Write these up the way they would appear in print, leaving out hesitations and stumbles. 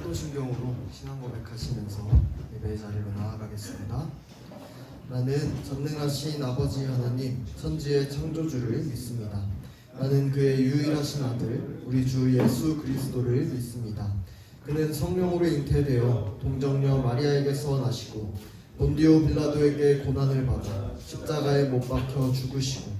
사도신경으로 신앙 고백하시면서 예배 자리로 나아가겠습니다. 나는 전능하신 아버지 하나님 천지의 창조주를 믿습니다. 나는 그의 유일하신 아들 우리 주 예수 그리스도를 믿습니다. 그는 성령으로 잉태되어 동정녀 마리아에게서 나시고 본디오 빌라도에게 고난을 받아 십자가에 못 박혀 죽으시고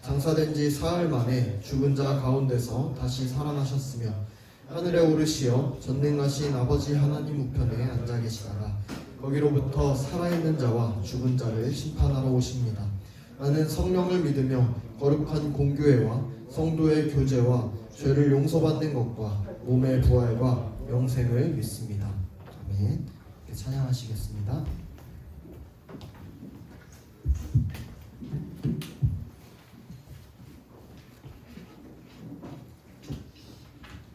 장사된 지 사흘 만에 죽은 자 가운데서 다시 살아나셨으며 하늘에 오르시어 전능하신 아버지 하나님 우편에 앉아 계시다가 거기로부터 살아있는 자와 죽은 자를 심판하러 오십니다. 나는 성령을 믿으며 거룩한 공교회와 성도의 교제와 죄를 용서받는 것과 몸의 부활과 영생을 믿습니다. 아멘. 찬양하시겠습니다.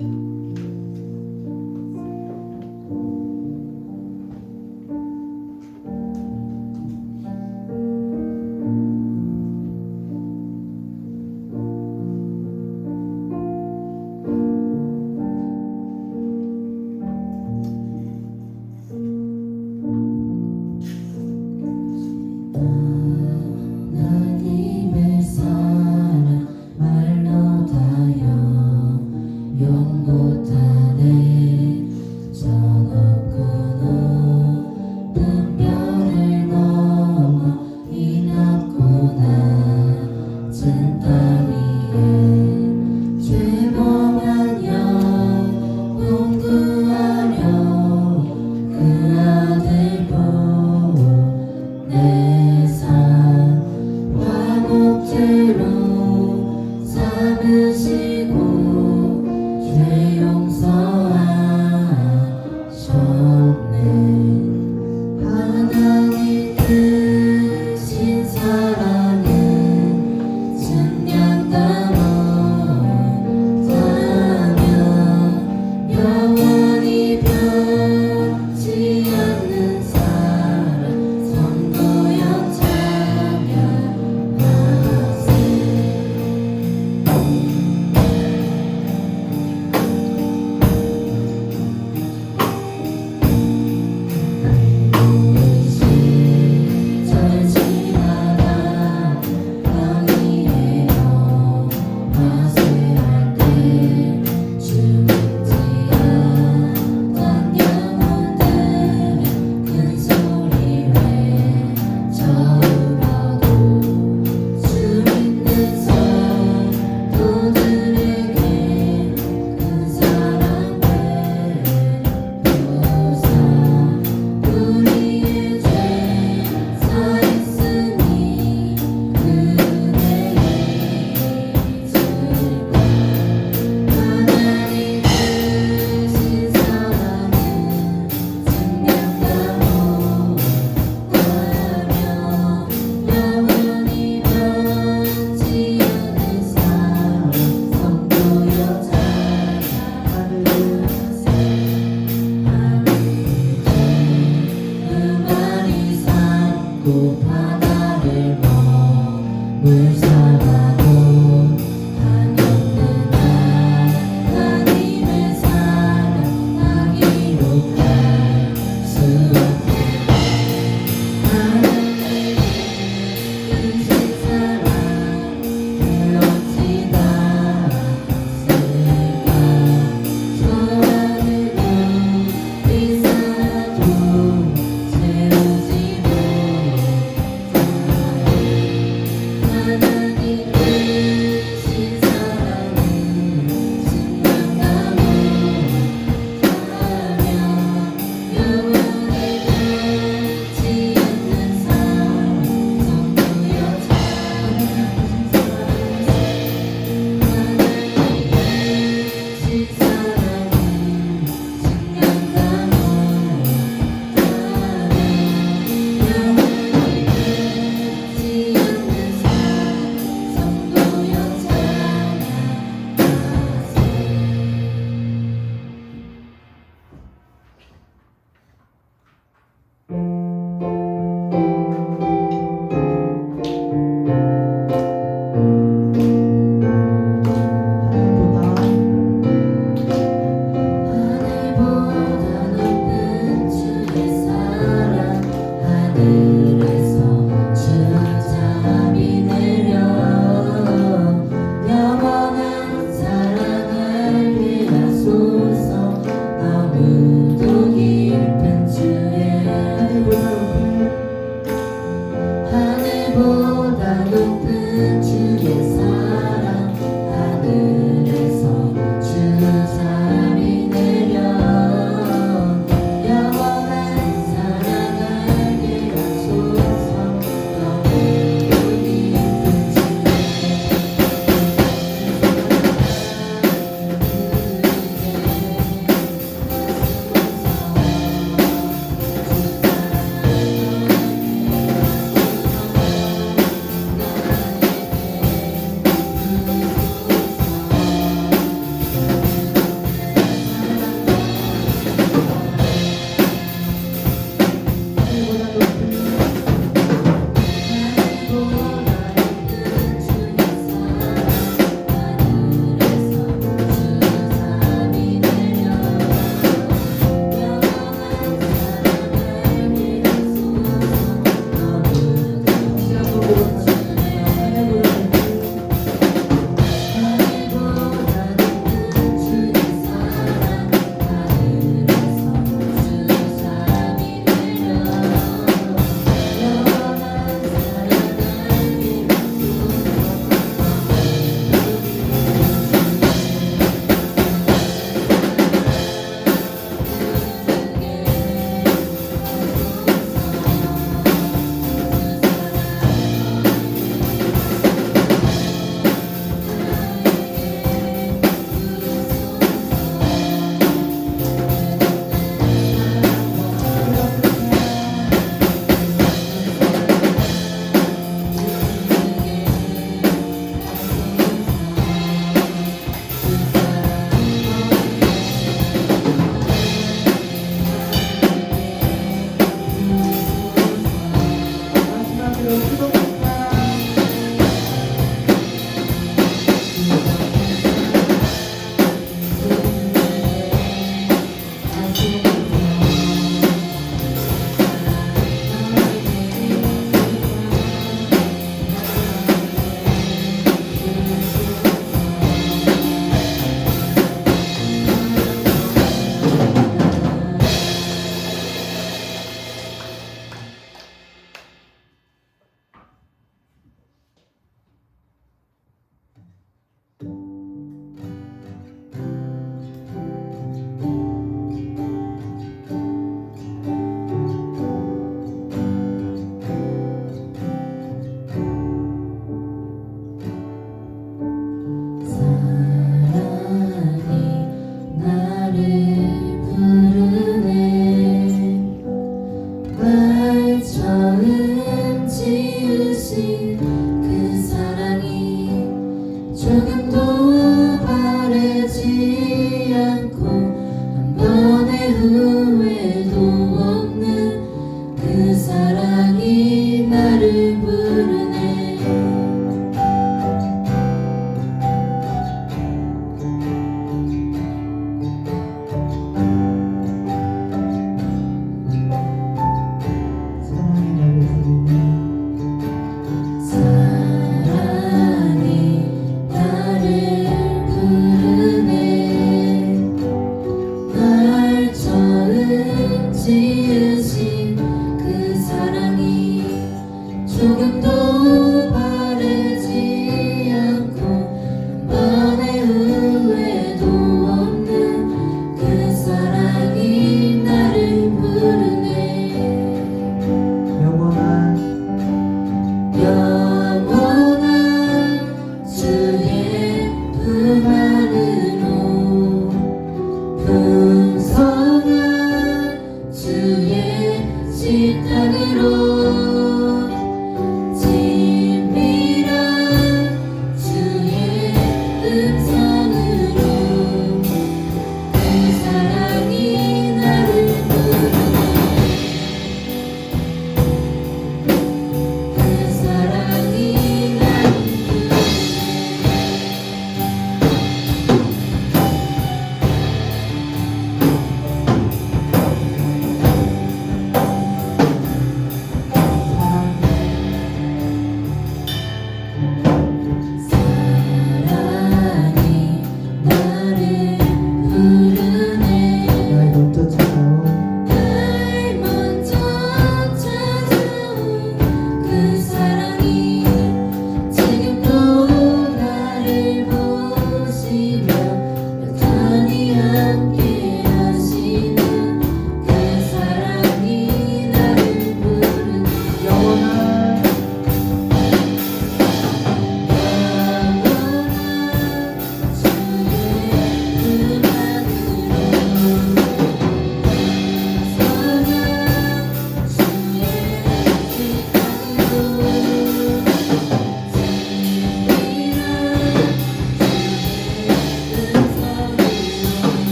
나는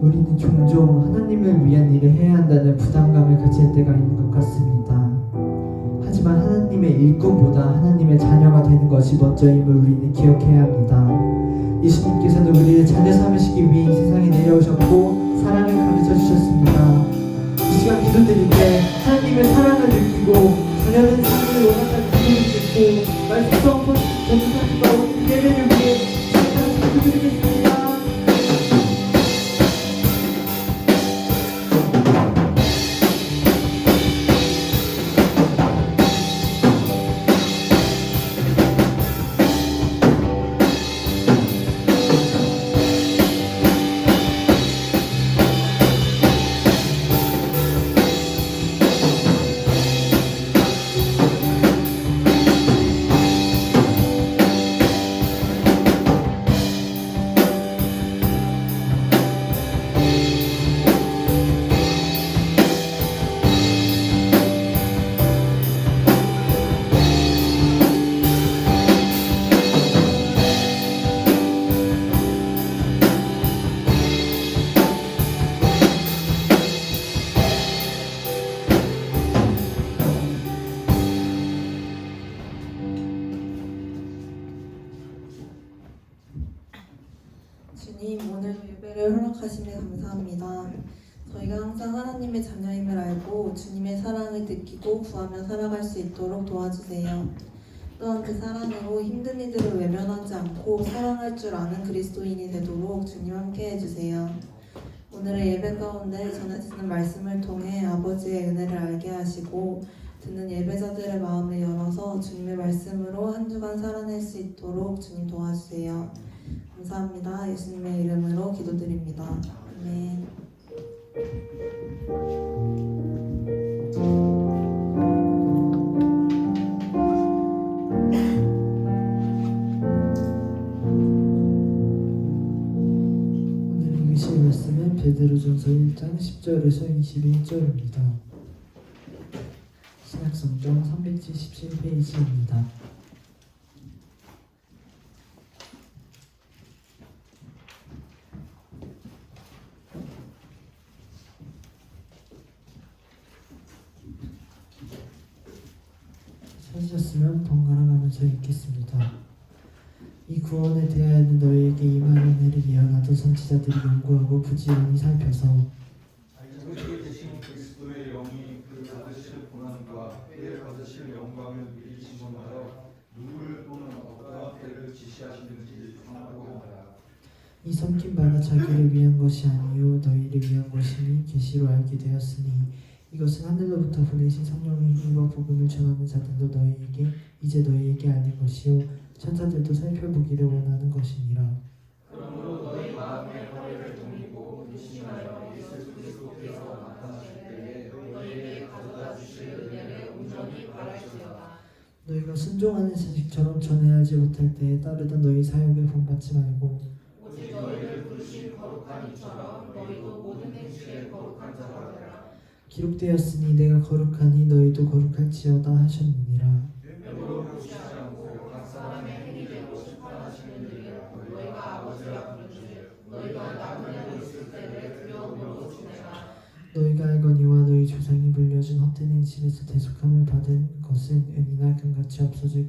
우리는 종종 하나님을 위한 일을 해야 한다는 부담감을 가질 때가 있는 것 같습니다. 하지만 하나님의 일꾼보다 하나님의 자녀가 되는 것이 먼저임을 우리는 기억해야 합니다. 예수님께서는 우리를 자녀 삼으시기 위해 이 세상에 내려오셨고 사랑을 가르쳐 주셨습니다. 이 시간 기도드릴 때 하나님의 사랑을 느끼고 자녀된 삶을 원한다는 기도를 듣고 말씀성 전사님과 예배를 위해 기도드리겠습니다. 주님, 오늘 예배를 허락하심에 감사합니다. 저희가 항상 하나님의 자녀임을 알고 주님의 사랑을 느끼고 구하며 살아갈 수 있도록 도와주세요. 또한 그 사랑으로 힘든 이들을 외면하지 않고 사랑할 줄 아는 그리스도인이 되도록 주님 함께 해주세요. 오늘의 예배 가운데 전해지는 말씀을 통해 아버지의 은혜를 알게 하시고 듣는 예배자들의 마음을 열어서 주님의 말씀으로 한 주간 살아낼 수 있도록 주님 도와주세요. 감사합니다. 예수님의 이름으로 기도드립니다. 아멘. 오늘 읽으실 말씀은 베드로전서 1장 10절에서 21절입니다. 신약성경 377페이지입니다. 찾으셨으면 번갈아 가면서 읽겠습니다. 이 구원에 대하여는 너희에게 임할 은혜를 예언하던 선지자들이 연구하고 부지런히 살펴서 알고 계신 그리스도의 영이 그 받으실 고난과 그의 받으실 영광을 미리 증언하여 누구를 또는 어떠한 때를 지시하시는지 정하고 하라. 이 섬긴 바가 자기를 위한 것이 아니요 너희를 위한 것이니 계시로 알게 되었으니 이것은 하늘로부터 보내신 성령이 힘과 복음을 전하는 자들도 너희에게 알린 것이요 천사들도 살펴보기를 원하는 것이니라. 그러므로 너희 마음의 허리를 동이고 근심하여 예수 그리스도께서 나타나실 때에 너희에게 가져다 주실 은혜를 온전히 바랄지어다. 너희가 순종하는 자식처럼 전에 알지 못할 때에 따르던 너희 사역을 본받지 말고 오직 너희를 부르신 거룩한 이처럼 너희도 모든 행실에 거룩한 자가 되라. 기록되었으니 내가 거룩하니 너희도 거룩할지어다 하셨느니라. 외모로 보시지 않고 각 사람의 행위대로 심판하시는 일을 너희가 아버지라 부르시되 너희가 나무에 있을 때를 두려움으로 지내라. 너희가 알거니와 너희 조상이 물려준 헛된 행실에서 대속함을 받은 것은 은이나 금같이 없어질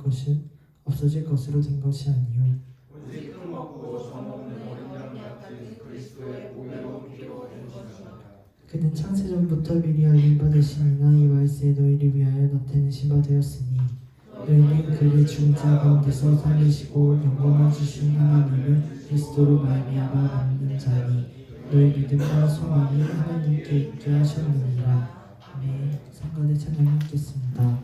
것으로 된 것이 아니요 오직 흠없고 정없는 어린 양 같은 그리스도의 보배로운 피로 된 것이니라. 그는 창세전부터 미리 알림 받으시니나 이 말세에 너희를 위하여 나타내신 바 되었으니 너희는 그를 죽은 자 가운데서 살리시고 영광을 주신 하나님을 그리스도로 말미암아 믿는 자니 너희 믿음과 소망이 하나님께 있게 하셨느니라. 아멘. 성가대 찬양하겠습니다.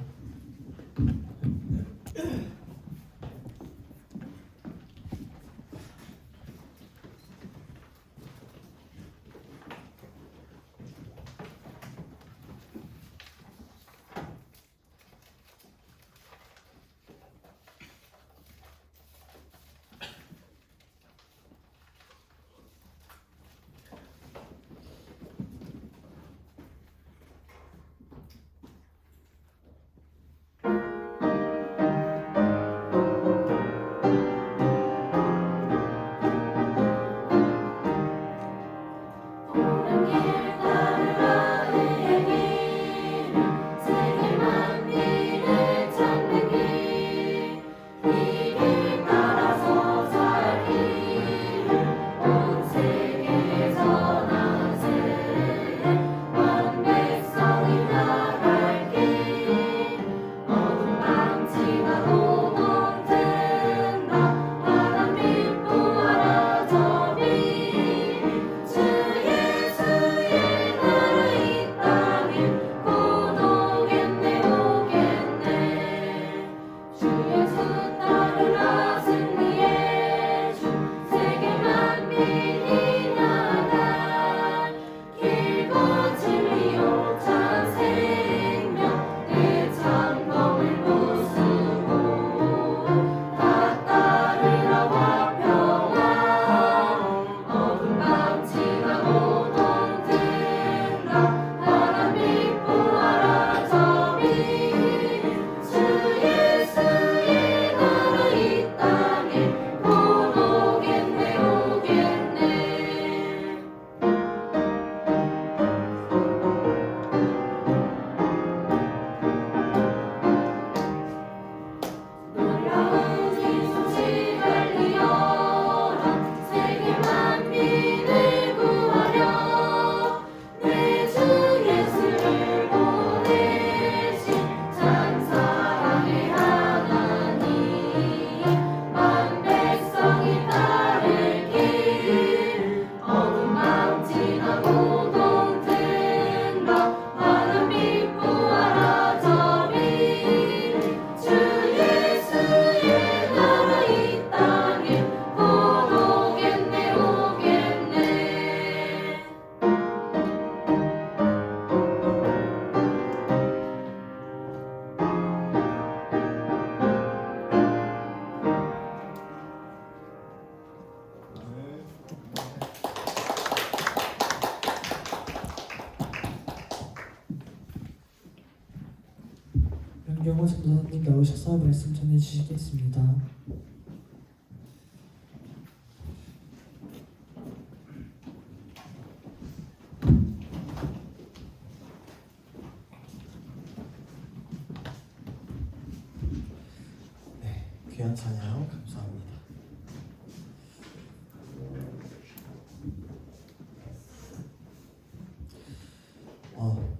박영호 전도사님 나오셔서 말씀 전해주시겠습니다. 네, 귀한 찬양 감사합니다.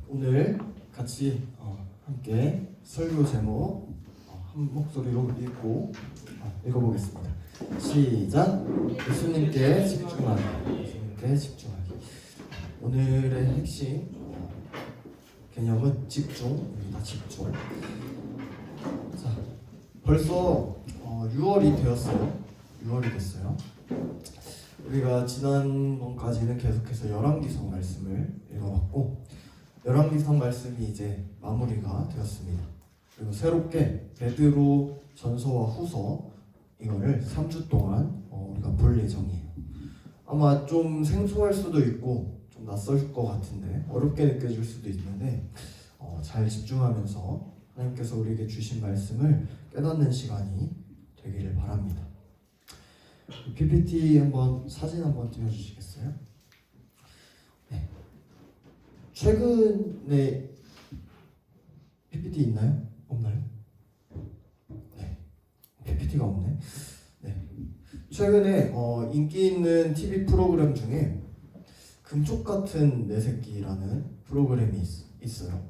오늘 같이 함께 설교 제목 한 목소리로 읽어보겠습니다. 시작. 예수님께 집중하기. 예수님께 집중하기. 오늘의 핵심 개념은 집중입니다. 집중. 자, 벌써 6월이 되었어요. 6월이 됐어요. 우리가 지난번까지는 계속해서 열왕기상 말씀을 읽어봤고, 열왕기상 말씀이 이제 마무리가 되었습니다. 그리고 새롭게 베드로 전서와 후서 이거를 3주 동안 우리가 볼 예정이에요. 아마 좀 생소할 수도 있고 좀 낯설 것 같은데, 어렵게 느껴질 수도 있는데 잘 집중하면서 하나님께서 우리에게 주신 말씀을 깨닫는 시간이 되기를 바랍니다. PPT 사진 한번 띄워주시겠어요? 네. 최근에 PPT 있나요? 없나요? 네. PPT가 없네. 네. 최근에 인기 있는 TV 프로그램 중에 금쪽 같은 내 새끼라는 프로그램이 있어요.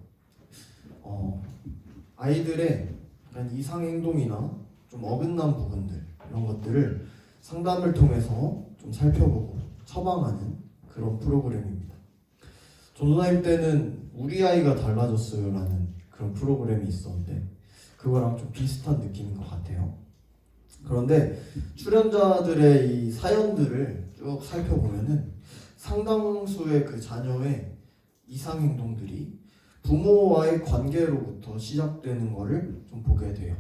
아이들의 약간 이상 행동이나 좀 어긋난 부분들 이런 것들을 상담을 통해서 좀 살펴보고 처방하는 그런 프로그램입니다. 전도사님 때는 우리 아이가 달라졌어요 라는 그런 프로그램이 있었는데 그거랑 좀 비슷한 느낌인 것 같아요. 그런데 출연자들의 이 사연들을 쭉 살펴보면은 상당수의 그 자녀의 이상 행동들이 부모와의 관계로부터 시작되는 것을 좀 보게 돼요.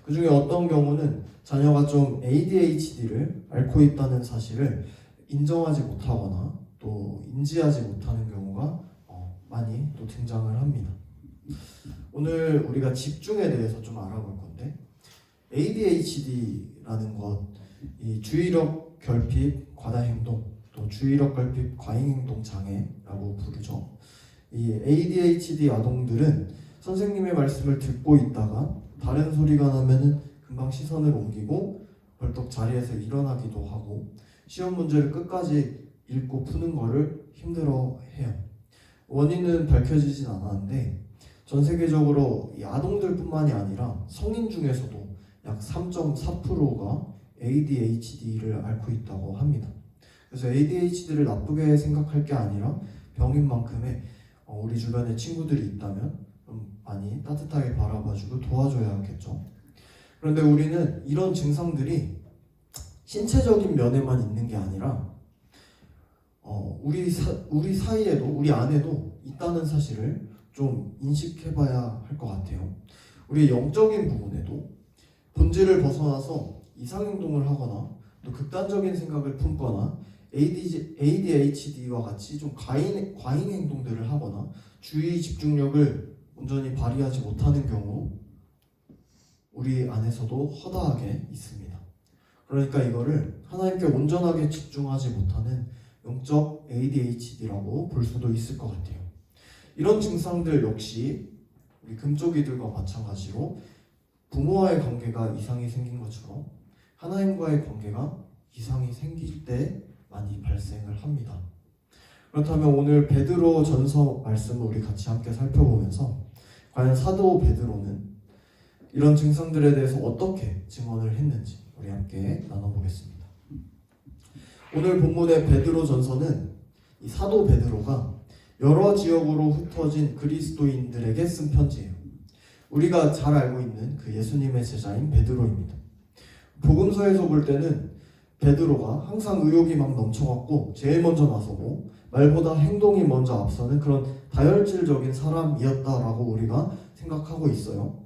그 중에 어떤 경우는 자녀가 좀 ADHD를 앓고 있다는 사실을 인정하지 못하거나 또 인지하지 못하는 경우가 많이 또 등장을 합니다. 오늘 우리가 집중에 대해서 좀 알아볼 건데, ADHD라는 것, 이 주의력 결핍 과다 행동, 또 주의력 결핍 과잉 행동 장애라고 부르죠. 이 ADHD 아동들은 선생님의 말씀을 듣고 있다가 다른 소리가 나면은 금방 시선을 옮기고 벌떡 자리에서 일어나기도 하고 시험 문제를 끝까지 읽고 푸는 거를 힘들어해요. 원인은 밝혀지진 않았는데 전 세계적으로 이 아동들뿐만이 아니라 성인 중에서도 약 3.4%가 ADHD를 앓고 있다고 합니다. 그래서 ADHD를 나쁘게 생각할 게 아니라 병인 만큼의 우리 주변에 친구들이 있다면 좀 많이 따뜻하게 바라봐주고 도와줘야겠죠. 그런데 우리는 이런 증상들이 신체적인 면에만 있는 게 아니라 우리 사이에도, 우리 안에도 있다는 사실을 좀 인식해봐야 할 것 같아요. 우리의 영적인 부분에도 본질을 벗어나서 이상행동을 하거나 또 극단적인 생각을 품거나 ADHD와 같이 좀 과잉 행동들을 하거나 주의 집중력을 온전히 발휘하지 못하는 경우 우리 안에서도 허다하게 있습니다. 그러니까 이거를 하나님께 온전하게 집중하지 못하는 영적 ADHD라고 볼 수도 있을 것 같아요. 이런 증상들 역시 우리 금쪽이들과 마찬가지로 부모와의 관계가 이상이 생긴 것처럼 하나님과의 관계가 이상이 생길 때 많이 발생을 합니다. 그렇다면 오늘 베드로 전서 말씀을 우리 같이 함께 살펴보면서 과연 사도 베드로는 이런 증상들에 대해서 어떻게 증언을 했는지 우리 함께 나눠보겠습니다. 오늘 본문의 베드로 전서는 이 사도 베드로가 여러 지역으로 흩어진 그리스도인들에게 쓴 편지예요. 우리가 잘 알고 있는 그 예수님의 제자인 베드로입니다. 복음서에서 볼 때는 베드로가 항상 의욕이 막 넘쳐갖고 제일 먼저 나서고 말보다 행동이 먼저 앞서는 그런 다혈질적인 사람이었다라고 우리가 생각하고 있어요.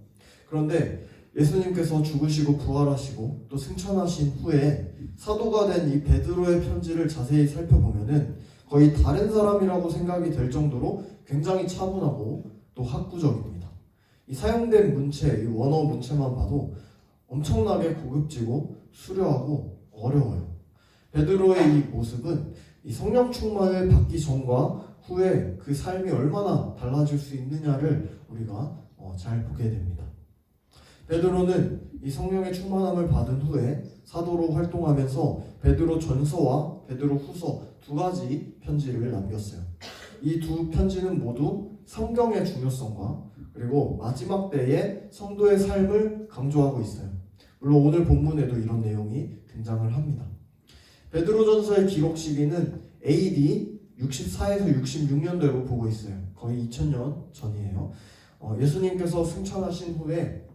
그런데 예수님께서 죽으시고 부활하시고 또 승천하신 후에 사도가 된 이 베드로의 편지를 자세히 살펴보면은 거의 다른 사람이라고 생각이 될 정도로 굉장히 차분하고 또 학구적입니다. 이 사용된 문체, 이 원어 문체만 봐도 엄청나게 고급지고 수려하고 어려워요. 베드로의 이 모습은 이 성령 충만을 받기 전과 후에 그 삶이 얼마나 달라질 수 있느냐를 우리가 잘 보게 됩니다. 베드로는 이 성령의 충만함을 받은 후에 사도로 활동하면서 베드로 전서와 베드로 후서 두 가지 편지를 남겼어요. 이 두 편지는 모두 성경의 중요성과 그리고 마지막 때의 성도의 삶을 강조하고 있어요. 물론 오늘 본문에도 이런 내용이 등장을 합니다. 베드로전서의 기록 시기는 AD 64에서 66년대로 보고 있어요. 거의 2000년 전이에요. 예수님께서 승천하신 후에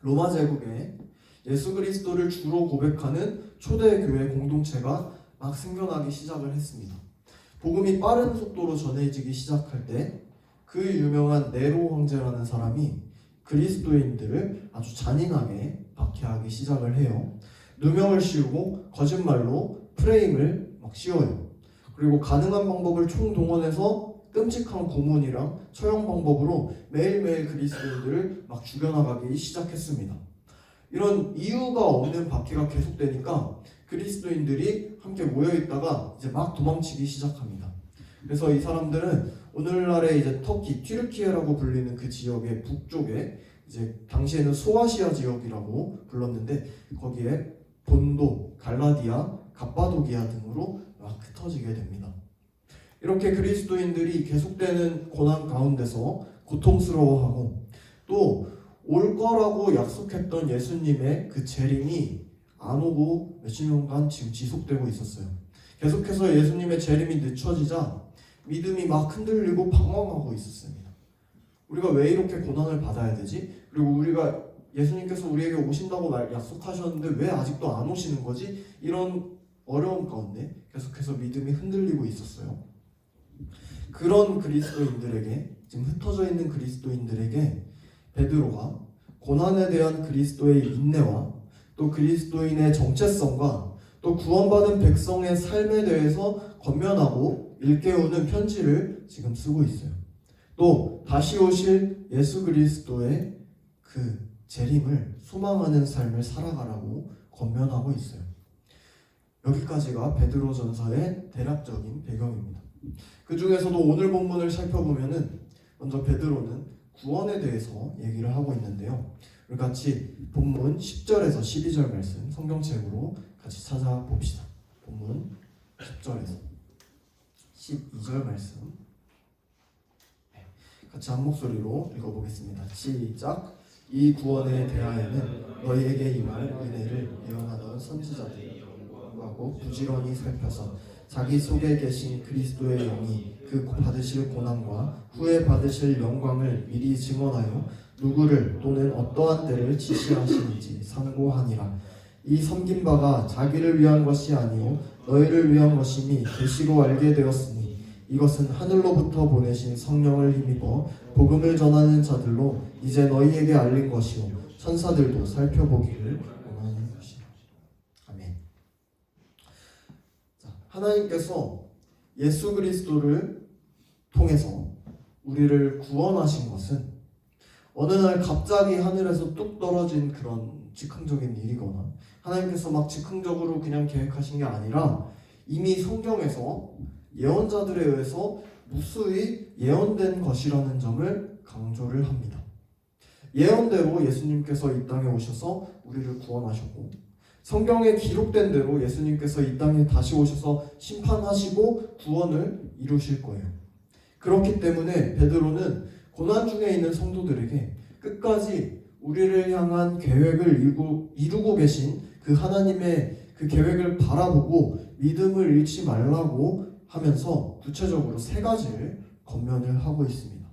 로마 제국에 예수 그리스도를 주로 고백하는 초대교회 공동체가 막 생겨나기 시작을 했습니다. 복음이 빠른 속도로 전해지기 시작할 때 그 유명한 네로 황제라는 사람이 그리스도인들을 아주 잔인하게 박해하기 시작을 해요. 누명을 씌우고 거짓말로 프레임을 막 씌워요. 그리고 가능한 방법을 총동원해서 끔찍한 고문이랑 처형 방법으로 매일매일 그리스도인들을 막 죽여나가기 시작했습니다. 이런 이유가 없는 박해가 계속되니까 그리스도인들이 함께 모여있다가 이제 막 도망치기 시작합니다. 그래서 이 사람들은 오늘날의 이제 터키, 튀르키예라고 불리는 그 지역의 북쪽에 이제 당시에는 소아시아 지역이라고 불렀는데 거기에 본도, 갈라디아, 갑바도기아 등으로 막 흩어지게 됩니다. 이렇게 그리스도인들이 계속되는 고난 가운데서 고통스러워하고 또 올 거라고 약속했던 예수님의 그 재림이 안 오고 몇십 년간 지금 지속되고 있었어요. 계속해서 예수님의 재림이 늦춰지자 믿음이 막 흔들리고 방황하고 있었습니다. 우리가 왜 이렇게 고난을 받아야 되지? 그리고 우리가 예수님께서 우리에게 오신다고 약속하셨는데 왜 아직도 안 오시는 거지? 이런 어려움 가운데 계속해서 믿음이 흔들리고 있었어요. 그런 그리스도인들에게, 지금 흩어져 있는 그리스도인들에게 베드로가 고난에 대한 그리스도의 인내와 또 그리스도인의 정체성과 또 구원받은 백성의 삶에 대해서 권면하고 일깨우는 편지를 지금 쓰고 있어요. 또 다시 오실 예수 그리스도의 그 재림을 소망하는 삶을 살아가라고 권면하고 있어요. 여기까지가 베드로전서의 대략적인 배경입니다. 그 중에서도 오늘 본문을 살펴보면은 먼저 베드로는 구원에 대해서 얘기를 하고 있는데요. 우리 같이 본문 10절에서 12절 말씀 성경책으로 같이 찾아봅시다. 본문 10절에서 12절 말씀 같이 한 목소리로 읽어보겠습니다. 시작. 이 구원에 대하여는 너희에게 임할 은혜를 예언하던 선지자들이 연구하고 부지런히 살펴서 자기 속에 계신 그리스도의 영이 그 받으실 고난과 후에 받으실 영광을 미리 증언하여 누구를 또는 어떠한 때를 지시하시는지 상고하니라. 이 섬긴 바가 자기를 위한 것이 아니요 너희를 위한 것임이 계시로 알게 되었으니 이것은 하늘로부터 보내신 성령을 힘입어 복음을 전하는 자들로 이제 너희에게 알린 것이요 천사들도 살펴보기를 원하는 것이라. 아멘. 자, 하나님께서 예수 그리스도를 통해서 우리를 구원하신 것은 어느 날 갑자기 하늘에서 뚝 떨어진 그런 즉흥적인 일이거나 하나님께서 막 즉흥적으로 그냥 계획하신 게 아니라 이미 성경에서 예언자들에 의해서 무수히 예언된 것이라는 점을 강조를 합니다. 예언대로 예수님께서 이 땅에 오셔서 우리를 구원하셨고 성경에 기록된 대로 예수님께서 이 땅에 다시 오셔서 심판하시고 구원을 이루실 거예요. 그렇기 때문에 베드로는 고난 중에 있는 성도들에게 끝까지 우리를 향한 계획을 이루고 계신 그 하나님의 그 계획을 바라보고 믿음을 잃지 말라고 하면서 구체적으로 세 가지를 권면을 하고 있습니다.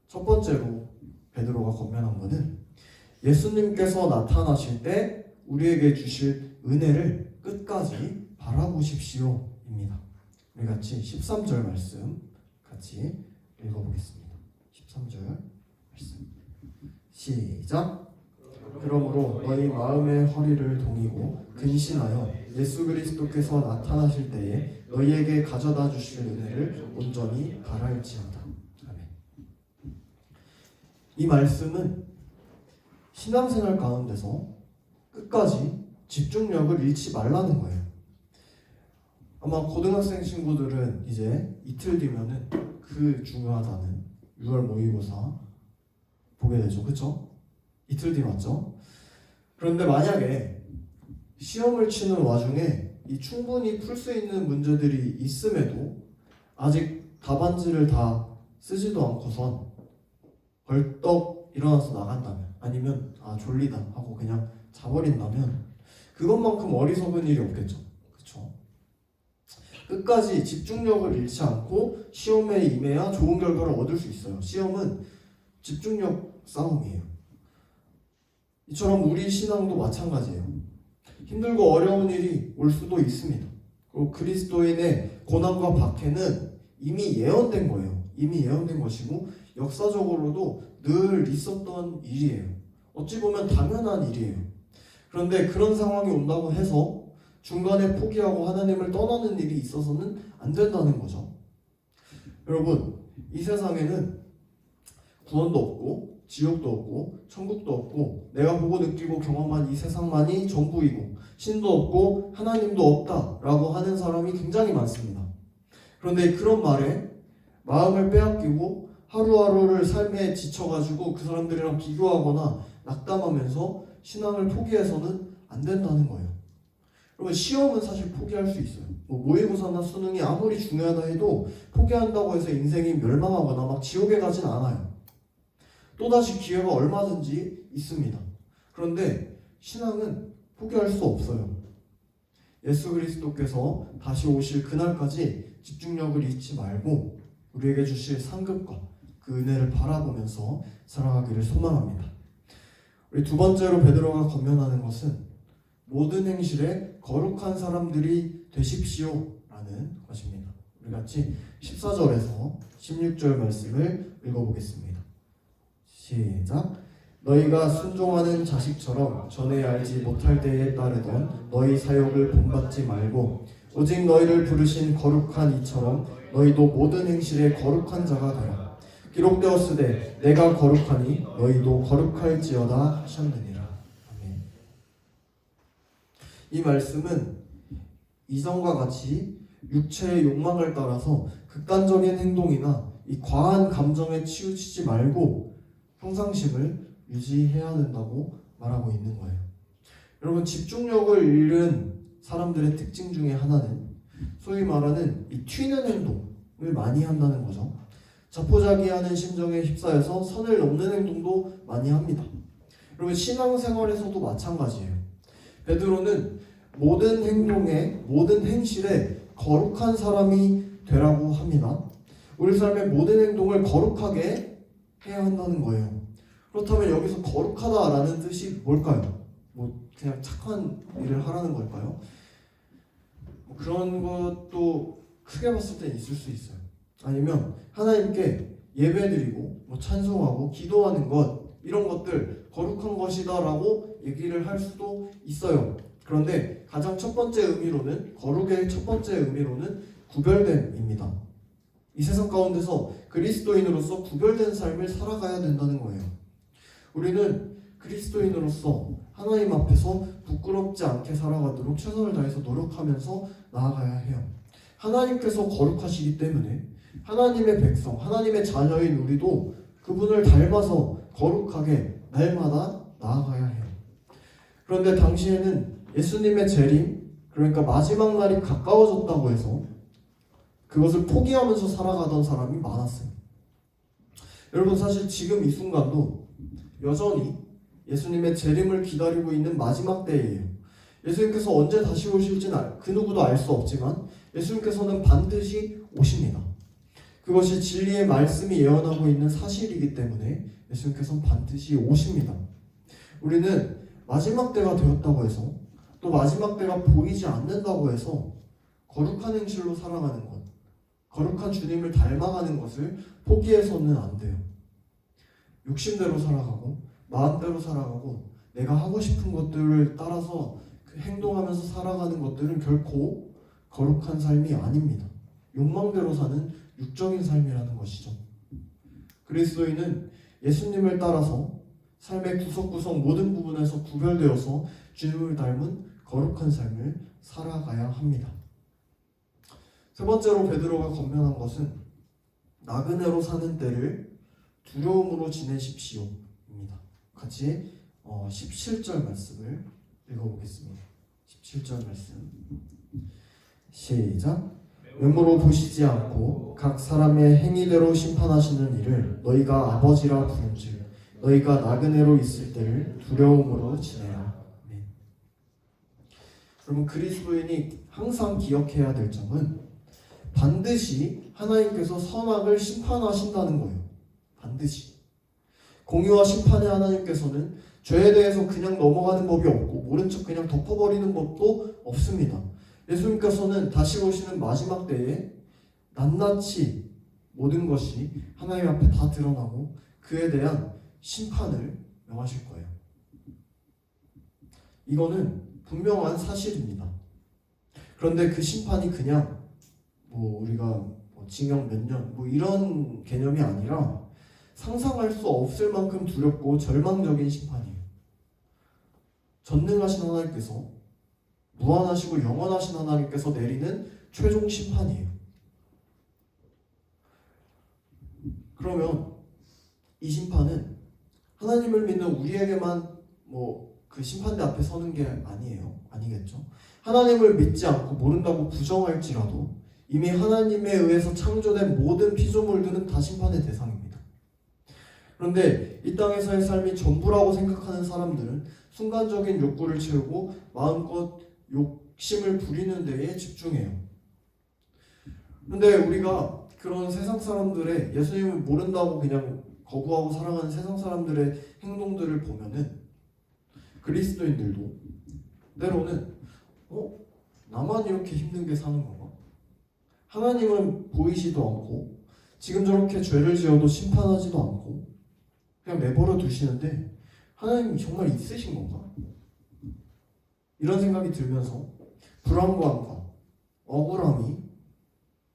첫 번째로 베드로가 권면한 것은 예수님께서 나타나실 때 우리에게 주실 은혜를 끝까지 바라보십시오입니다. 우리 같이 13절 말씀 같이 읽어보겠습니다. 13절 말씀 시작. 그러므로 너희 마음의 허리를 동이고 근신하여 예수 그리스도께서 나타나실 때에 너희에게 가져다 주실 은혜를 온전히 바랄지어다. 아멘. 이 말씀은 신앙생활 가운데서 끝까지 집중력을 잃지 말라는 거예요. 아마 고등학생 친구들은 이제 이틀 뒤면은 그 중요하다는 6월 모의고사 보게 되죠. 그쵸? 이틀 뒤 맞죠? 그런데 만약에 시험을 치는 와중에 이 충분히 풀 수 있는 문제들이 있음에도 아직 답안지를 다 쓰지도 않고선 벌떡 일어나서 나간다면, 아니면 졸리다 하고 그냥 자버린다면 그것만큼 어리석은 일이 없겠죠. 그쵸? 끝까지 집중력을 잃지 않고 시험에 임해야 좋은 결과를 얻을 수 있어요. 시험은 집중력 싸움이에요. 이처럼 우리 신앙도 마찬가지예요. 힘들고 어려운 일이 올 수도 있습니다. 그리고 그리스도인의 고난과 박해는 이미 예언된 거예요. 이미 예언된 것이고 역사적으로도 늘 있었던 일이에요. 어찌 보면 당연한 일이에요. 그런데 그런 상황이 온다고 해서 중간에 포기하고 하나님을 떠나는 일이 있어서는 안 된다는 거죠. 여러분, 이 세상에는 구원도 없고 지옥도 없고 천국도 없고 내가 보고 느끼고 경험한 이 세상만이 전부이고 신도 없고 하나님도 없다라고 하는 사람이 굉장히 많습니다. 그런데 그런 말에 마음을 빼앗기고 하루하루를 삶에 지쳐가지고 그 사람들이랑 비교하거나 낙담하면서 신앙을 포기해서는 안 된다는 거예요. 그러면 시험은 사실 포기할 수 있어요. 모의고사나 수능이 아무리 중요하다 해도 포기한다고 해서 인생이 멸망하거나 막 지옥에 가진 않아요. 또다시 기회가 얼마든지 있습니다. 그런데 신앙은 포기할 수 없어요. 예수 그리스도께서 다시 오실 그날까지 집중력을 잃지 말고 우리에게 주실 상급과 그 은혜를 바라보면서 살아가기를 소망합니다. 우리 두 번째로 베드로가 권면하는 것은 모든 행실에 거룩한 사람들이 되십시오 라는 것입니다. 우리 같이 14절에서 16절 말씀을 읽어보겠습니다. 시작. 너희가 순종하는 자식처럼 전에 알지 못할 때에 따르던 너희 사욕을 본받지 말고 오직 너희를 부르신 거룩한 이처럼 너희도 모든 행실에 거룩한 자가 되라. 기록되었으되 내가 거룩하니 너희도 거룩할지어다 하셨느니라. 아멘. 이 말씀은 이전과 같이 육체의 욕망을 따라서 극단적인 행동이나 이 과한 감정에 치우치지 말고 평상심을 유지해야 된다고 말하고 있는 거예요. 여러분, 집중력을 잃은 사람들의 특징 중에 하나는 소위 말하는 이 튀는 행동을 많이 한다는 거죠. 자포자기하는 심정에 휩싸여서 선을 넘는 행동도 많이 합니다. 여러분, 신앙생활에서도 마찬가지예요. 베드로는 모든 행동에, 모든 행실에 거룩한 사람이 되라고 합니다. 우리 삶의 모든 행동을 거룩하게 해야 한다는 거예요. 그렇다면 여기서 거룩하다라는 뜻이 뭘까요? 그냥 착한 일을 하라는 걸까요? 그런 것도 크게 봤을 때 있을 수 있어요. 아니면 하나님께 예배드리고 찬송하고 기도하는 것, 이런 것들 거룩한 것이다라고 얘기를 할 수도 있어요. 그런데 가장 첫 번째 의미로는, 거룩의 첫 번째 의미로는 구별됨입니다. 이 세상 가운데서 그리스도인으로서 구별된 삶을 살아가야 된다는 거예요. 우리는 그리스도인으로서 하나님 앞에서 부끄럽지 않게 살아가도록 최선을 다해서 노력하면서 나아가야 해요. 하나님께서 거룩하시기 때문에 하나님의 백성, 하나님의 자녀인 우리도 그분을 닮아서 거룩하게 날마다 나아가야 해요. 그런데 당시에는 예수님의 재림, 그러니까 마지막 날이 가까워졌다고 해서 그것을 포기하면서 살아가던 사람이 많았어요. 여러분, 사실 지금 이 순간도 여전히 예수님의 재림을 기다리고 있는 마지막 때예요. 예수님께서 언제 다시 오실지는 그 누구도 알 수 없지만 예수님께서는 반드시 오십니다. 그것이 진리의 말씀이 예언하고 있는 사실이기 때문에 예수님께서는 반드시 오십니다. 우리는 마지막 때가 되었다고 해서, 또 마지막 때가 보이지 않는다고 해서 거룩한 행실로 살아가는 것, 거룩한 주님을 닮아가는 것을 포기해서는 안 돼요. 욕심대로 살아가고 마음대로 살아가고 내가 하고 싶은 것들을 따라서 행동하면서 살아가는 것들은 결코 거룩한 삶이 아닙니다. 욕망대로 사는 육적인 삶이라는 것이죠. 그리스도인은 예수님을 따라서 삶의 구석구석 모든 부분에서 구별되어서 주님을 닮은 거룩한 삶을 살아가야 합니다. 세 번째로 베드로가 권면한 것은 나그네로 사는 때를 두려움으로 지내십시오입니다. 같이 17절 말씀을 읽어보겠습니다. 17절 말씀 시작. 외모로 보시지 않고 각 사람의 행위대로 심판하시는 이를 너희가 아버지라 부른즉 너희가 나그네로 있을 때를 두려움으로 지내라. 네. 여러분, 그리스도인이 항상 기억해야 될 점은 반드시 하나님께서 선악을 심판하신다는 거예요. 반드시. 공의와 심판의 하나님께서는 죄에 대해서 그냥 넘어가는 법이 없고 모른 척 그냥 덮어버리는 법도 없습니다. 예수님께서는 다시 오시는 마지막 때에 낱낱이 모든 것이 하나님 앞에 다 드러나고 그에 대한 심판을 명하실 거예요. 이거는 분명한 사실입니다. 그런데 그 심판이 그냥 우리가 징역 몇 년 이런 개념이 아니라 상상할 수 없을 만큼 두렵고 절망적인 심판이에요. 전능하신 하나님께서, 무한하시고 영원하신 하나님께서 내리는 최종 심판이에요. 그러면 이 심판은 하나님을 믿는 우리에게만 그 심판대 앞에 서는 게 아니겠죠. 하나님을 믿지 않고 모른다고 부정할지라도 이미 하나님에 의해서 창조된 모든 피조물들은 다 심판의 대상입니다. 그런데 이 땅에서의 삶이 전부라고 생각하는 사람들은 순간적인 욕구를 채우고 마음껏 욕심을 부리는 데에 집중해요. 그런데 우리가 그런 세상 사람들의, 예수님을 모른다고 그냥 거부하고 살아가는 세상 사람들의 행동들을 보면은 그리스도인들도 때로는 나만 이렇게 힘들게 사는 건가? 하나님은 보이지도 않고 지금 저렇게 죄를 지어도 심판하지도 않고 그냥 내버려 두시는데 하나님 정말 있으신 건가? 이런 생각이 들면서 불안감과 억울함이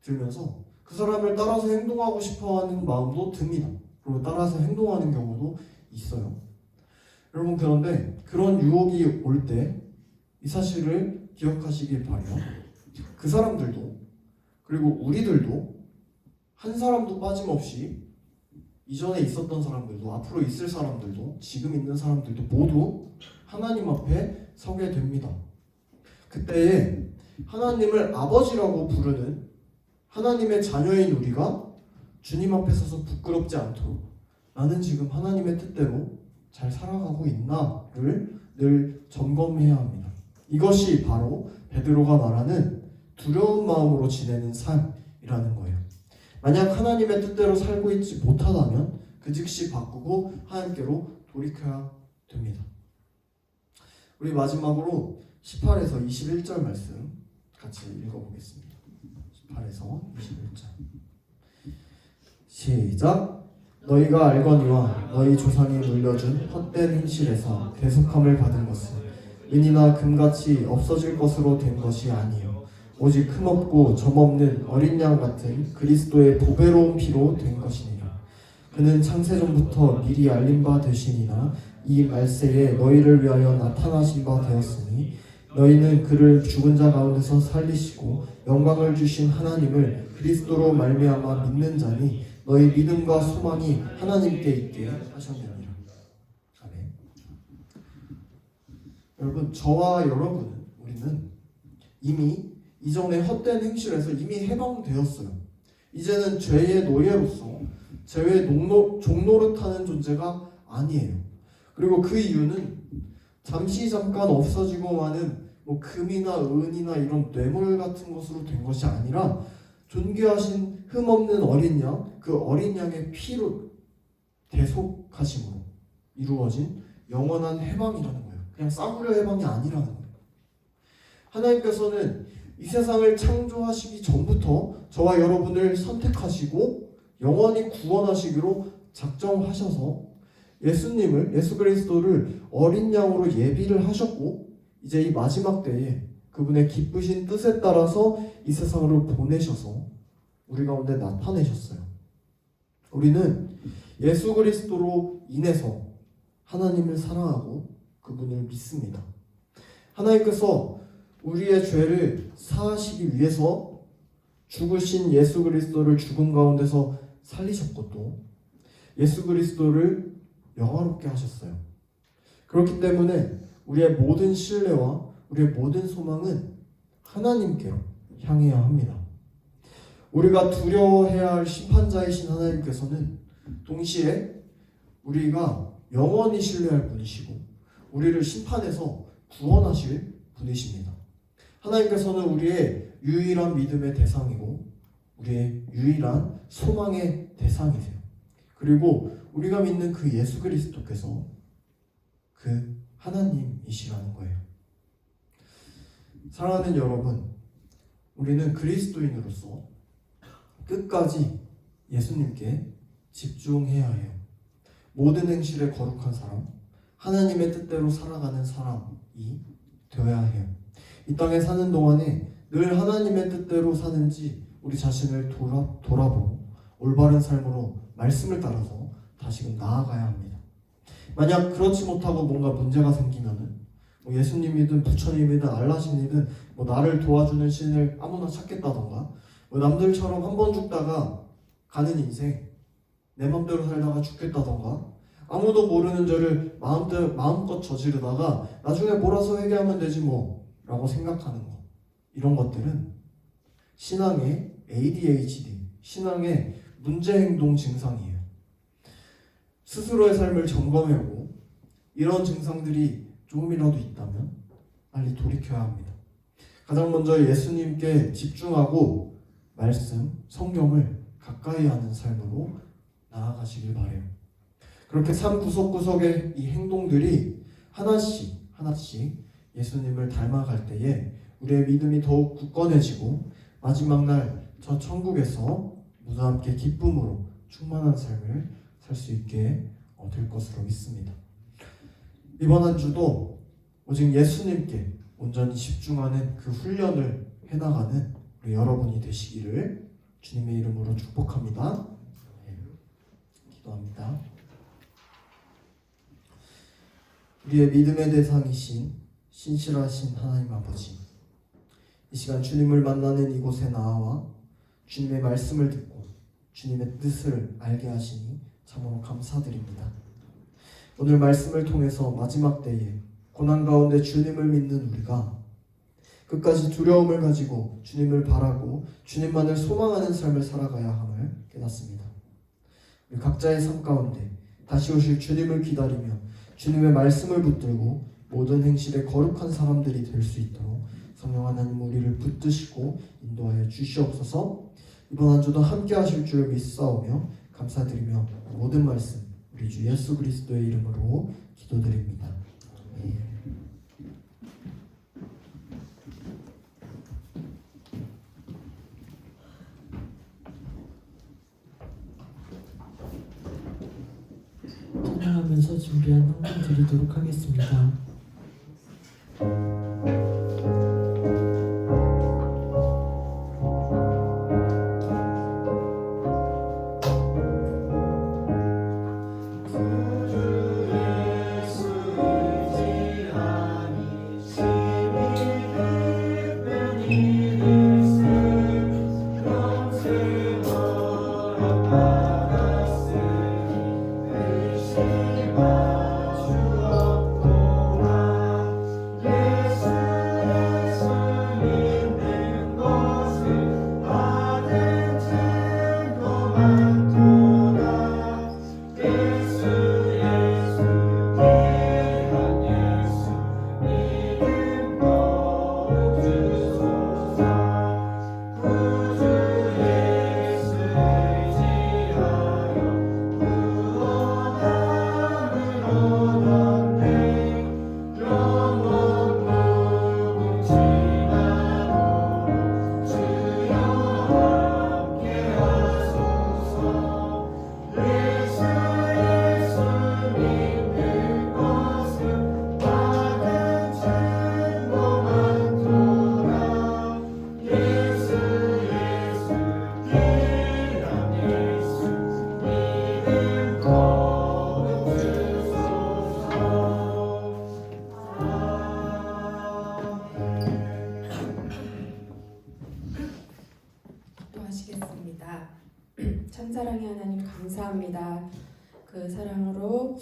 들면서 그 사람을 따라서 행동하고 싶어하는 마음도 듭니다. 그리고 따라서 행동하는 경우도 있어요. 여러분, 그런데 그런 유혹이 올 때 이 사실을 기억하시길 바라요. 그 사람들도, 그리고 우리들도 한 사람도 빠짐없이 이전에 있었던 사람들도, 앞으로 있을 사람들도, 지금 있는 사람들도 모두 하나님 앞에 서게 됩니다. 그때에 하나님을 아버지라고 부르는 하나님의 자녀인 우리가 주님 앞에 서서 부끄럽지 않도록 나는 지금 하나님의 뜻대로 잘 살아가고 있나를 늘 점검해야 합니다. 이것이 바로 베드로가 말하는 두려운 마음으로 지내는 삶이라는 거예요. 만약 하나님의 뜻대로 살고 있지 못하다면 그 즉시 바꾸고 하나님께로 돌이켜야 됩니다. 우리 마지막으로 18에서 21절 말씀 같이 읽어보겠습니다. 18에서 21절 시작. 너희가 알거니와 너희 조상이 물려준 헛된 행실에서 대속함을 받은 것은 은이나 금같이 없어질 것으로 된 것이 아니요 오직 흠없고 점없는 어린 양 같은 그리스도의 보배로운 피로 된 것이니라. 그는 창세전부터 미리 알린 바 되시니나 이 말세에 너희를 위하여 나타나신 바 되었으니 너희는 그를 죽은 자 가운데서 살리시고 영광을 주신 하나님을 그리스도로 말미암아 믿는 자니 너희 믿음과 소망이 하나님께 있게 하셨느니라. 아멘. 여러분, 저와 여러분은, 우리는 이미 이전의 헛된 행실에서 이미 해방되었어요. 이제는 죄의 노예로서 죄의 종노릇하는 존재가 아니에요. 그리고 그 이유는 잠깐 없어지고 마는 금이나 은이나 이런 뇌물 같은 것으로 된 것이 아니라 존귀하신 흠없는 어린 양, 그 어린 양의 피로 대속하심으로 이루어진 영원한 해방이라는 거예요. 그냥 싸구려 해방이 아니라는 거예요. 하나님께서는 이 세상을 창조하시기 전부터 저와 여러분을 선택하시고 영원히 구원하시기로 작정하셔서 예수 그리스도를 어린 양으로 예비를 하셨고 이제 이 마지막 때에 그분의 기쁘신 뜻에 따라서 이 세상으로 보내셔서 우리 가운데 나타내셨어요. 우리는 예수 그리스도로 인해서 하나님을 사랑하고 그분을 믿습니다. 하나님께서 우리의 죄를 사하시기 위해서 죽으신 예수 그리스도를 죽음 가운데서 살리셨고 또 예수 그리스도를 영화롭게 하셨어요. 그렇기 때문에 우리의 모든 신뢰와 우리의 모든 소망은 하나님께로 향해야 합니다. 우리가 두려워해야 할 심판자이신 하나님께서는 동시에 우리가 영원히 신뢰할 분이시고 우리를 심판해서 구원하실 분이십니다. 하나님께서는 우리의 유일한 믿음의 대상이고 우리의 유일한 소망의 대상이세요. 그리고 우리가 믿는 그 예수 그리스도께서 그 하나님이시라는 거예요. 사랑하는 여러분, 우리는 그리스도인으로서 끝까지 예수님께 집중해야 해요. 모든 행실에 거룩한 사람, 하나님의 뜻대로 살아가는 사람이 되어야 해요. 이 땅에 사는 동안에 늘 하나님의 뜻대로 사는지 우리 자신을 돌아보고 올바른 삶으로 말씀을 따라서 다시금 나아가야 합니다. 만약 그렇지 못하고 뭔가 문제가 생기면은 예수님이든 부처님이든 알라신이든 나를 도와주는 신을 아무나 찾겠다던가 남들처럼 한 번 죽다가 가는 인생, 내 맘대로 살다가 죽겠다던가 아무도 모르는 죄를 마음껏 저지르다가 나중에 몰아서 회개하면 되지 라고 생각하는 것, 이런 것들은 신앙의 ADHD, 신앙의 문제행동 증상이에요. 스스로의 삶을 점검해보고 이런 증상들이 조금이라도 있다면 빨리 돌이켜야 합니다. 가장 먼저 예수님께 집중하고 말씀, 성경을 가까이 하는 삶으로 나아가시길 바래요. 그렇게 삶 구석구석의 이 행동들이 하나씩 예수님을 닮아갈 때에 우리의 믿음이 더욱 굳건해지고 마지막 날 저 천국에서 모두와 함께 기쁨으로 충만한 삶을 살 수 있게 될 것으로 믿습니다. 이번 한 주도 오직 예수님께 온전히 집중하는 그 훈련을 해나가는 우리 여러분이 되시기를 주님의 이름으로 축복합니다. 기도합니다. 우리의 믿음의 대상이신 신실하신 하나님 아버지, 이 시간 주님을 만나는 이곳에 나와 주님의 말씀을 듣고 주님의 뜻을 알게 하시니 참으로 감사드립니다. 오늘 말씀을 통해서 마지막 때에 고난 가운데 주님을 믿는 우리가 끝까지 두려움을 가지고 주님을 바라고 주님만을 소망하는 삶을 살아가야 함을 깨닫습니다. 우리 각자의 삶 가운데 다시 오실 주님을 기다리며 주님의 말씀을 붙들고 모든 행실에 거룩한 사람들이 될 수 있도록 성령 하나님 우리를 붙드시고 인도하여 주시옵소서. 이번 한 주도 함께 하실 줄 믿사오며 감사드리며 모든 말씀 우리 주 예수 그리스도의 이름으로 기도드립니다. 아멘. 찬양하면서 준비한 헌금 드리도록 하겠습니다. 주옵고 기도하시겠습니다. 참사랑의 하나님 감사합니다. 그 사랑으로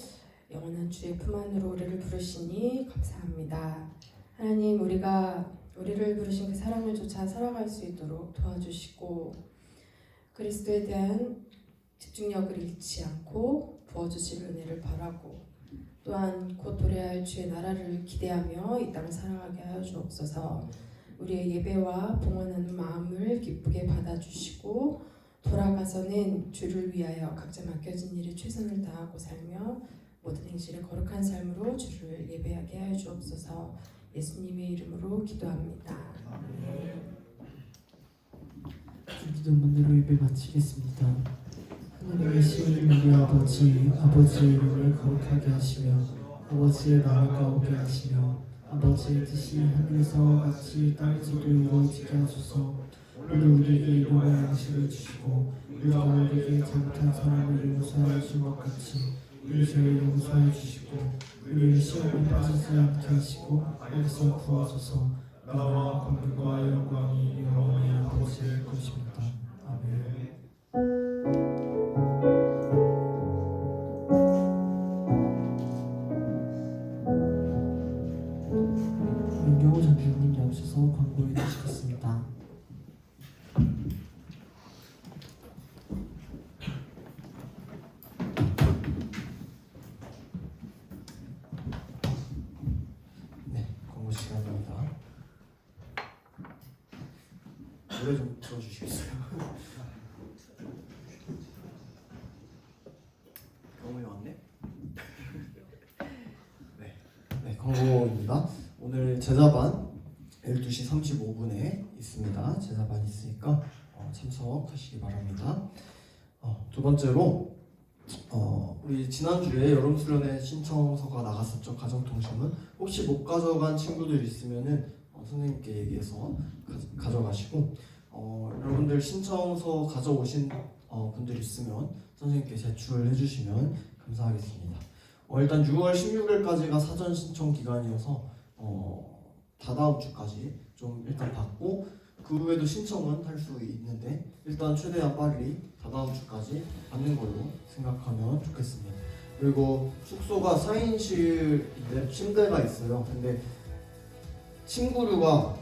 영원한 주의 품 안으로 우리를 부르시니 감사합니다. 하나님, 우리를 부르신 그 사랑을 쫓아 살아갈 수 있도록 도와주시고 그리스도에 대한 집중력을 잃지 않고 부어주실 은혜를 바라고 또한 곧 도래할 주의 나라를 기대하며 이 땅을 살아가게 하여 주옵소서. 우리의 예배와 봉헌하는 마음을 기쁘게 받아주시고 돌아가서는 주를 위하여 각자 맡겨진 일에 최선을 다하고 살며 모든 행실에 거룩한 삶으로 주를 예배하게 하여 주옵소서. 예수님의 이름으로 기도합니다. 기도 문으로 예배 마치겠습니다. 하나님이신 우리 아버지의 이름을 거룩하게 하시며 아버지의 나라가 오게 하시며 아버지의 뜻이 하늘에서 같이 땅에서도 이루어지게 하소서. 오늘 우리에게 일용할 양식을 주시고 우리가 우리에게 잘못한 사람을 용서하여 준 것 같이 우리 죄를 용서해 주시고 우리를 시험에 빠지지 않게 하시고 악에서 구하소서. 나라와 권능과 영광이 영원히 아버지의 것입니다. 아멘. 윤경호 장로님 나오셔서 광고해 주시겠습니다. 네, 광고 시간입니다. 노래 좀 틀어주시겠어요? 경험이 왔네? 네, 광고입니다. 오늘 제자반 12시 35분에 있습니다. 제자반 있으니까 참석하시기 바랍니다. 두 번째로 우리 지난주에 여름 수련회 신청서가 나갔었죠. 가정통신문. 혹시 못 가져간 친구들 있으면은 선생님께 얘기해서 가져가시고 여러분들 신청서 가져오신 분들 있으면 선생님께 제출해 주시면 감사하겠습니다. 일단 6월 16일까지가 사전 신청 기간이어서 다다음 주까지 좀 일단 받고 그 후에도 신청은 할 수 있는데 일단 최대한 빨리 다다음 주까지 받는 걸로 생각하면 좋겠습니다. 그리고 숙소가 4인실인데 침대가 있어요. 근데 침구류가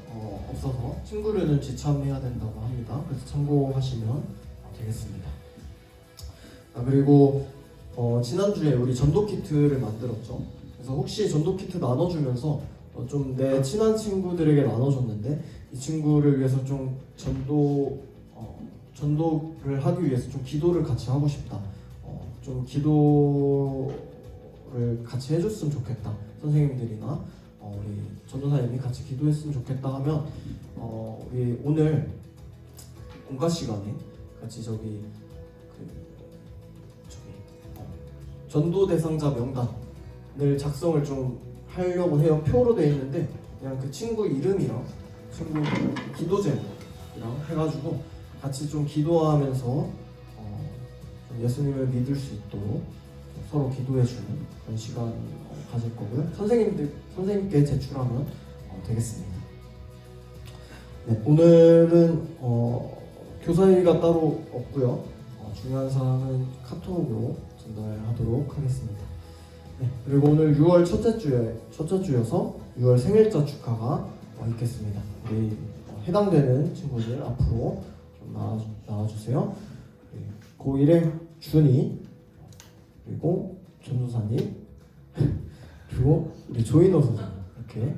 없어서 침구류는 지참해야 된다고 합니다. 그래서 참고하시면 되겠습니다. 그리고 지난주에 우리 전도 키트를 만들었죠. 그래서 혹시 전도 키트 나눠주면서 좀 내 친한 친구들에게 나눠줬는데 이 친구를 위해서 좀 전도를 하기 위해서 좀 기도를 같이 하고 싶다. 좀 기도를 같이 해줬으면 좋겠다. 선생님들이나 우리 전도사님이 같이 기도했으면 좋겠다 하면 우리 오늘 공과 시간에 같이 전도 대상자 명단을 작성을 좀 하려고 해요. 표로 되어 있는데 그냥 그 친구 이름이랑 친구 기도 제목이랑 해가지고 같이 좀 기도하면서 좀 예수님을 믿을 수 있도록 서로 기도해주는 그런 시간 가질 거고요. 선생님께 제출하면 되겠습니다. 네, 오늘은 교사일가 따로 없고요. 중요한 사항은 카톡으로 전달하도록 하겠습니다. 네, 그리고 오늘 6월 첫째 주여서 6월 생일자 축하가 있겠습니다. 우리 해당되는 친구들 앞으로 좀 나와주세요. 고1의 준이, 그리고 전도사님, 그리고 우리 조인호 선생님 이렇게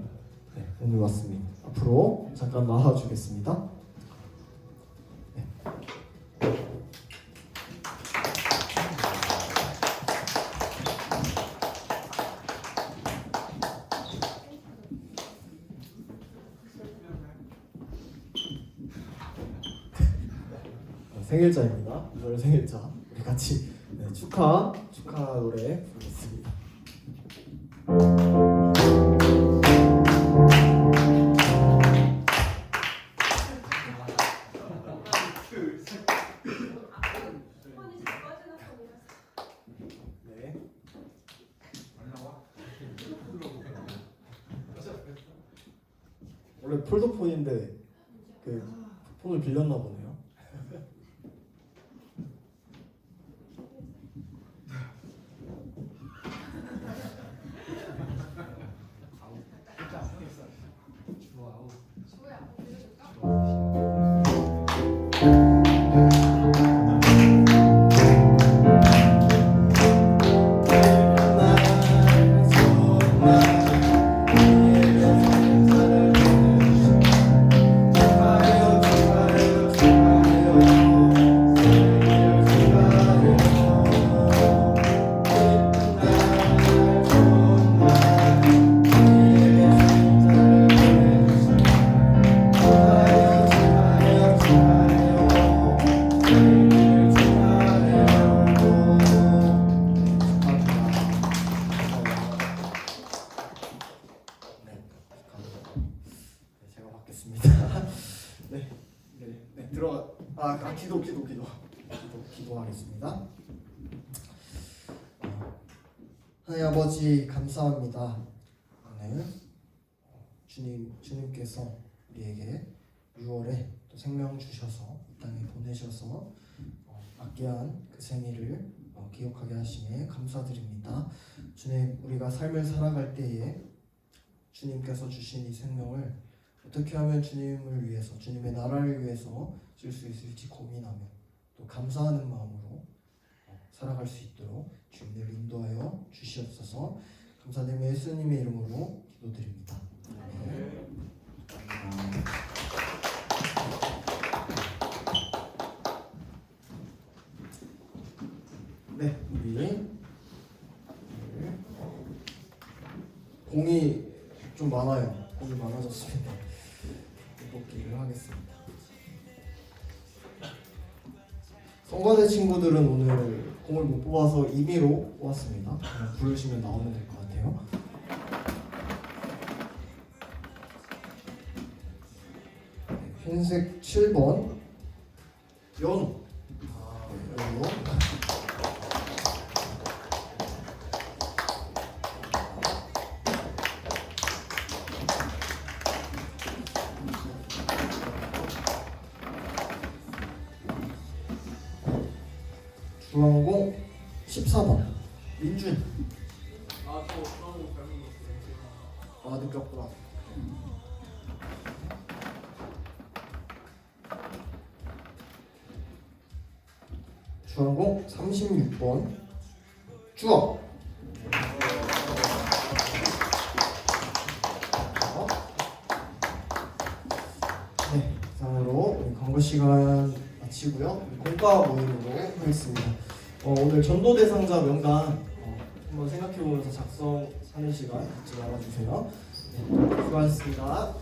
오늘 왔습니다. 앞으로 잠깐 나와주겠습니다. 생일자입니다. 6월 생일자. 우리 같이 축하 노래 부르겠습니다. 네. 원래 폴더폰인데 그 폰을 빌렸나 보네요. 제가 받겠습니다. 들어가. 기도하겠습니다. 하나님 아버지 감사합니다. 오늘 주님께서 우리에게 6월에 또 생명 주셔서 이 땅에 보내셔서 아끼한 그 생일을 기억하게 하심에 감사드립니다. 주님, 우리가 삶을 살아갈 때에 주님께서 주신 이 생명을 어떻게 하면 주님을 위해서, 주님의 나라를 위해서 쓸 수 있을지 고민하며 또 감사하는 마음으로 살아갈 수 있도록 주님을 인도하여 주시옵소서. 감사드리며 예수님의 이름으로 기도드립니다. 네, 우리 공이 좀 많아요. 공이 많아졌습니다. 뽑기를 하겠습니다. 성가대 친구들은 오늘 공을 못 뽑아서 임의로 뽑았습니다. 그냥 부르시면 나오면 될 것 같아요. 흰색 7번 연우. 연우. 주황공 14번 민준. 저 주황공 잘못 넣었어요. 느꼈구나. 주황공 36번 주억. 네, 이상으로 우리 광고 시간 마치고요. 공과 모임으로 하겠습니다. 오늘 전도 대상자 명단 한번 생각해보면서 작성하는 시간 같이 나눠주세요. 네, 수고하셨습니다.